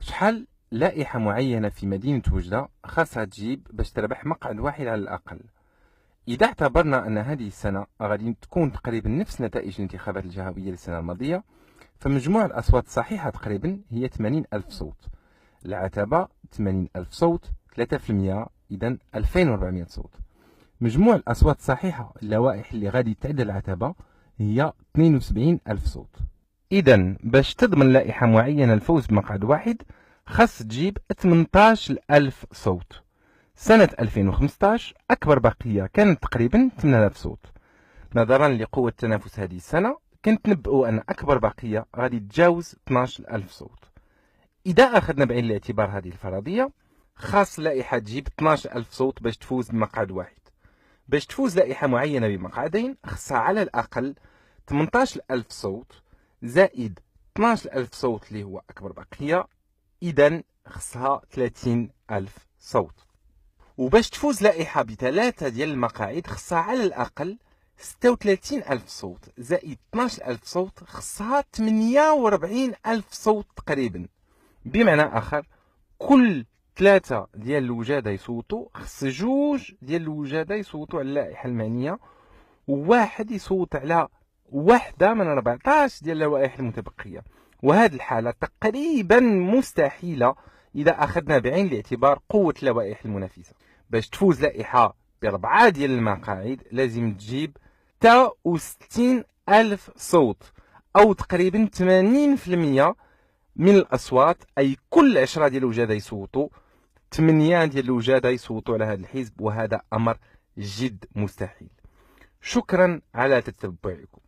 شحال لائحة معينة في مدينة وجدة خاصها تجيب باش تربح مقعد واحد على الأقل؟ إذا اعتبرنا أن هذه السنة غادي تكون تقريبا نفس نتائج الانتخابات الجهوية للسنة الماضية، فمجموع الأصوات الصحيحة تقريبا هي 80 ألف صوت. العتبة 80 ألف صوت، 3%، إذا 2400 صوت. مجموع الأصوات الصحيحة اللوائح اللي غادي تعدل العتبة هي 72 ألف صوت. إذا باش تضمن لائحة معينة الفوز بمقعد واحد خاص تجيب 18 ألف صوت. سنة 2015 أكبر بقية كانت تقريبا 8000 صوت. نظرا لقوة تنافس هذه السنة كنتنبؤوا أن أكبر بقية غادي تجاوز 12 ألف صوت. إذا أخذنا بعين الاعتبار هذه الفرضية، خاص لائحة تجيب 12 ألف صوت باش تفوز بمقعد واحد. باش تفوز لائحة معينة بمقعدين خاصها على الأقل 18 ألف صوت زائد 12 ألف صوت اللي هو أكبر بقية، إذا خاصها 30 ألف صوت. وباش تفوز لائحة بثلاثة ديال المقاعد خاصها على الأقل 36 ألف صوت زائد 12 ألف صوت، خاصها 48 ألف صوت تقريبا. بمعنى آخر، كل ثلاثة ديال الوجادة يصوتوا خص جوج ديال الوجادة يصوتوا على اللائحة المعنية، وواحد يصوت على واحدة من 14 ديال اللوائح المتبقية. وهذه الحالة تقريبا مستحيلة إذا أخذنا بعين الاعتبار قوة اللوائح المنافسة. باش تفوز لائحة ب4 ديال المقاعد لازم تجيب 66 ألف صوت، أو تقريبا 80% من الأصوات. أي كل 10 ديال الوجادة يصوتوا 8 ديال الوجادة يصوتوا على هذا الحزب، وهذا أمر جد مستحيل. شكرا على تتبعكم.